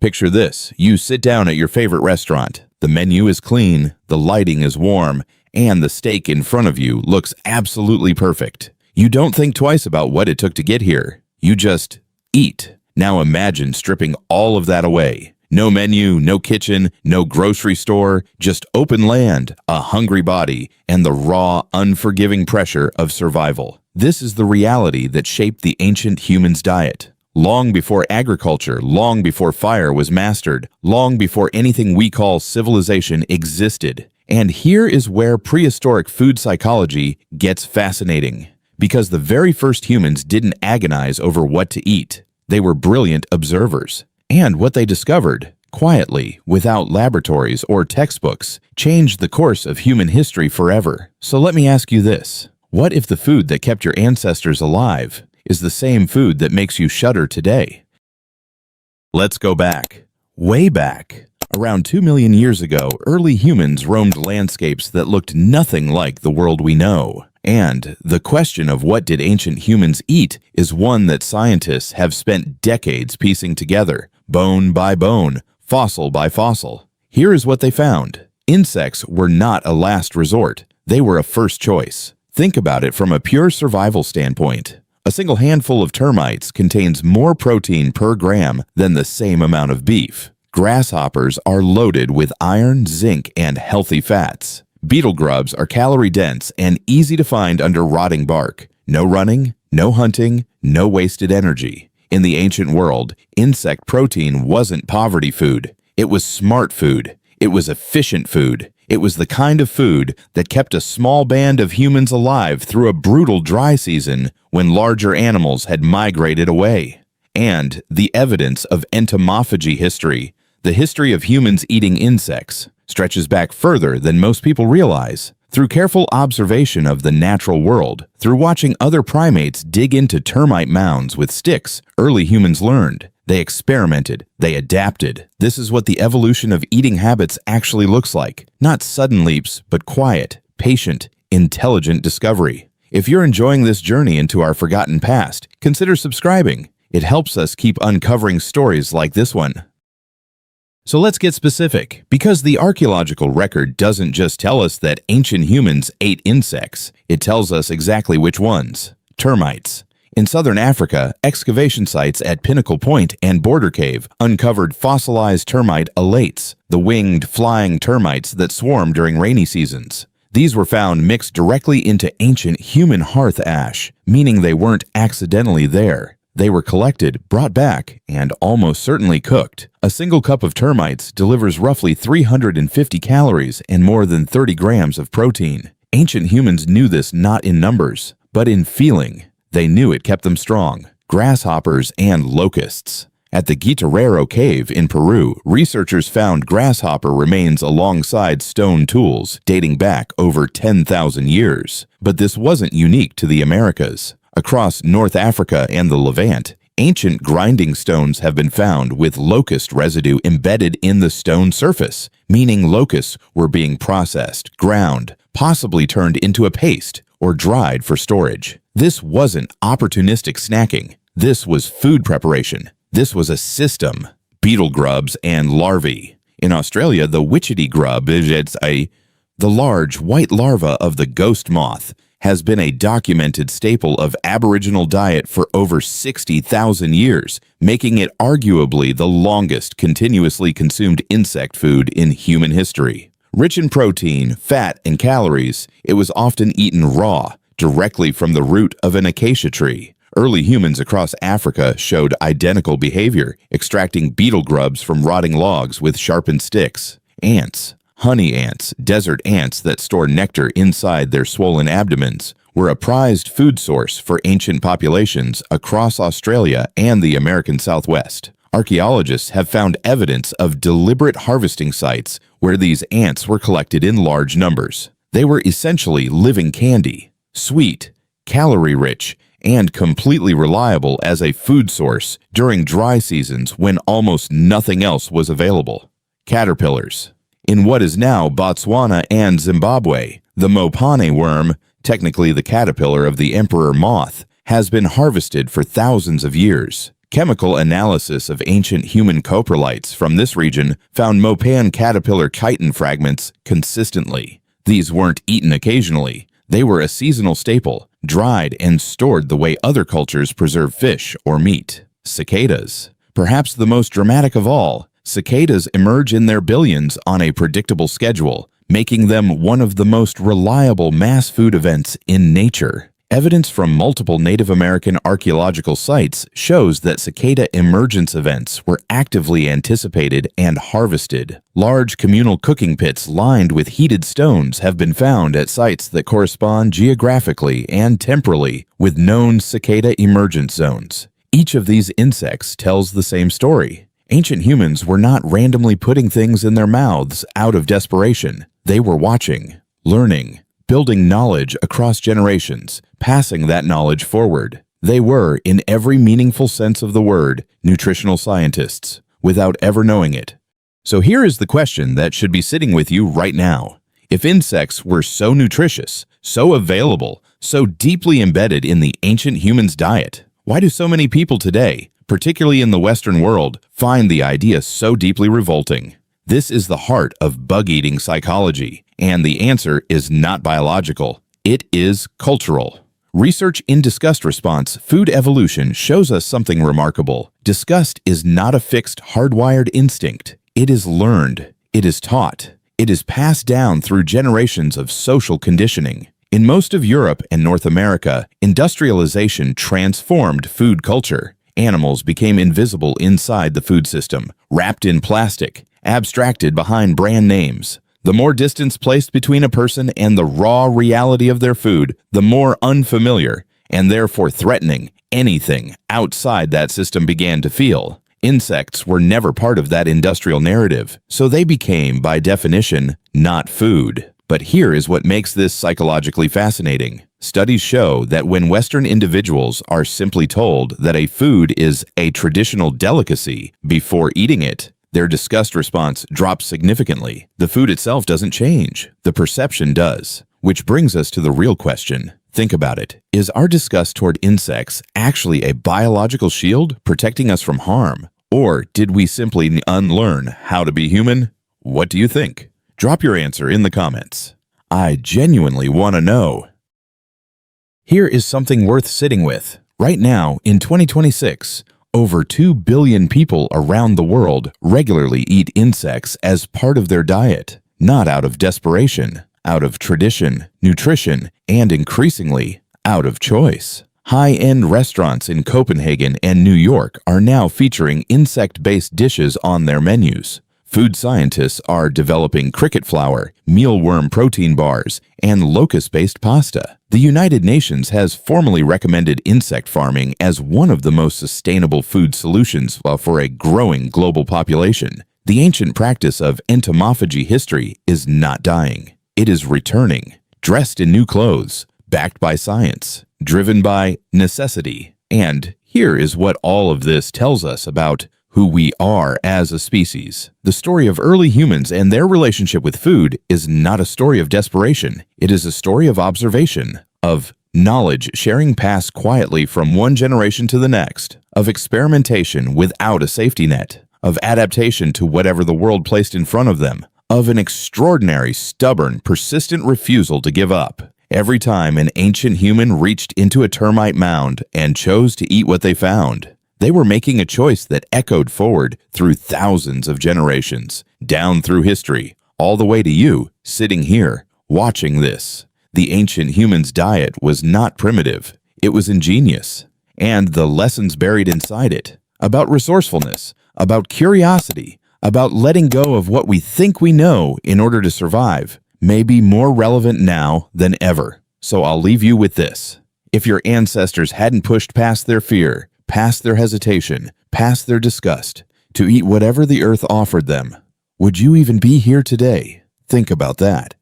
Picture this. You sit down at your favorite restaurant. The menu is clean, the lighting is warm, and the steak in front of you looks absolutely perfect. You don't think twice about what it took to get here. You just eat. Now imagine stripping all of that away. No menu, no kitchen, no grocery store, just open land, a hungry body, and the raw, unforgiving pressure of survival. This is the reality that shaped the ancient human's diet. Long before agriculture, long before fire was mastered, long before anything we call civilization existed. And here is where prehistoric food psychology gets fascinating. Because the very first humans didn't agonize over what to eat. They were brilliant observers. And what they discovered, quietly, without laboratories or textbooks, changed the course of human history forever. So let me ask you this. What if the food that kept your ancestors alive is the same food that makes you shudder today? Let's go back. Way back. Around 2 million years ago, early humans roamed landscapes that looked nothing like the world we know. And the question of what did ancient humans eat is one that scientists have spent decades piecing together, bone by bone, fossil by fossil. Here is what they found. Insects were not a last resort. They were a first choice. Think about it from a pure survival standpoint. A single handful of termites contains more protein per gram than the same amount of beef. Grasshoppers are loaded with iron, zinc, and healthy fats. Beetle grubs are calorie-dense and easy to find under rotting bark. No running, no hunting, no wasted energy. In the ancient world, insect protein wasn't poverty food. It was smart food. It was efficient food. It was the kind of food that kept a small band of humans alive through a brutal dry season when larger animals had migrated away. And the evidence of entomophagy history, the history of humans eating insects, stretches back further than most people realize. Through careful observation of the natural world, through watching other primates dig into termite mounds with sticks, early humans learned. They experimented. They adapted. This is what the evolution of eating habits actually looks like. Not sudden leaps, but quiet, patient, intelligent discovery. If you're enjoying this journey into our forgotten past, consider subscribing. It helps us keep uncovering stories like this one. So let's get specific, because the archaeological record doesn't just tell us that ancient humans ate insects, it tells us exactly which ones. Termites. In southern Africa, excavation sites at Pinnacle Point and Border Cave uncovered fossilized termite alates, the winged, flying termites that swarm during rainy seasons. These were found mixed directly into ancient human hearth ash, meaning they weren't accidentally there. They were collected, brought back, and almost certainly cooked. A single cup of termites delivers roughly 350 calories and more than 30 grams of protein. Ancient humans knew this not in numbers, but in feeling. They knew it kept them strong. Grasshoppers and locusts. At the Guitarrero Cave in Peru, researchers found grasshopper remains alongside stone tools dating back over 10,000 years. But this wasn't unique to the Americas. Across North Africa and the Levant, ancient grinding stones have been found with locust residue embedded in the stone surface, meaning locusts were being processed, ground, possibly turned into a paste, or dried for storage. This wasn't opportunistic snacking. This was food preparation. This was a system. Beetle grubs and larvae. In Australia, the witchetty grub, the large white larva of the ghost moth, has been a documented staple of Aboriginal diet for over 60,000 years, making it arguably the longest continuously consumed insect food in human history. Rich in protein, fat, and calories, it was often eaten raw, directly from the root of an acacia tree. Early humans across Africa showed identical behavior, extracting beetle grubs from rotting logs with sharpened sticks. Ants. Honey ants, desert ants that store nectar inside their swollen abdomens, were a prized food source for ancient populations across Australia and the American Southwest. Archaeologists have found evidence of deliberate harvesting sites where these ants were collected in large numbers. They were essentially living candy, sweet, calorie-rich, and completely reliable as a food source during dry seasons when almost nothing else was available. Caterpillars. In what is now Botswana and Zimbabwe, the mopane worm, technically the caterpillar of the emperor moth, has been harvested for thousands of years. Chemical analysis of ancient human coprolites from this region found mopan caterpillar chitin fragments consistently. These weren't eaten occasionally. They were a seasonal staple, dried and stored the way other cultures preserve fish or meat. Cicadas. Perhaps the most dramatic of all, cicadas emerge in their billions on a predictable schedule, making them one of the most reliable mass food events in nature. Evidence from multiple Native American archaeological sites shows that cicada emergence events were actively anticipated and harvested. Large communal cooking pits lined with heated stones have been found at sites that correspond geographically and temporally with known cicada emergence zones. Each of these insects tells the same story. Ancient humans were not randomly putting things in their mouths out of desperation. They were watching, learning, building knowledge across generations, passing that knowledge forward. They were, in every meaningful sense of the word, nutritional scientists, without ever knowing it. So here is the question that should be sitting with you right now. If insects were so nutritious, so available, so deeply embedded in the ancient humans' diet, why do so many people today, particularly in the Western world, find the idea so deeply revolting? This is the heart of bug-eating psychology, and the answer is not biological. It is cultural. Research in disgust response food evolution shows us something remarkable. Disgust is not a fixed, hardwired instinct. It is learned. It is taught. It is passed down through generations of social conditioning. In most of Europe and North America, industrialization transformed food culture. Animals became invisible inside the food system, wrapped in plastic, abstracted behind brand names. The more distance placed between a person and the raw reality of their food, the more unfamiliar, and therefore threatening, anything outside that system began to feel. Insects were never part of that industrial narrative, so they became, by definition, not food. But here is what makes this psychologically fascinating. Studies show that when Western individuals are simply told that a food is a traditional delicacy before eating it, their disgust response drops significantly. The food itself doesn't change. The perception does. Which brings us to the real question. Think about it. Is our disgust toward insects actually a biological shield protecting us from harm? Or did we simply unlearn how to be human? What do you think? Drop your answer in the comments. I genuinely want to know. Here is something worth sitting with. Right now, in 2026, over 2 billion people around the world regularly eat insects as part of their diet, not out of desperation, out of tradition, nutrition, and increasingly, out of choice. High-end restaurants in Copenhagen and New York are now featuring insect-based dishes on their menus. Food scientists are developing cricket flour, mealworm protein bars, and locust-based pasta. The United Nations has formally recommended insect farming as one of the most sustainable food solutions for a growing global population. The ancient practice of entomophagy history is not dying. It is returning, dressed in new clothes, backed by science, driven by necessity. And here is what all of this tells us about who we are as a species. The story of early humans and their relationship with food is not a story of desperation. It is a story of observation, of knowledge sharing passed quietly from one generation to the next, of experimentation without a safety net, of adaptation to whatever the world placed in front of them, of an extraordinary, stubborn, persistent refusal to give up. Every time an ancient human reached into a termite mound and chose to eat what they found, they were making a choice that echoed forward through thousands of generations, down through history, all the way to you, sitting here, watching this. The ancient human's diet was not primitive. It was ingenious. And the lessons buried inside it, about resourcefulness, about curiosity, about letting go of what we think we know in order to survive, may be more relevant now than ever. So I'll leave you with this. If your ancestors hadn't pushed past their fear, past their hesitation, past their disgust, to eat whatever the earth offered them, would you even be here today? Think about that.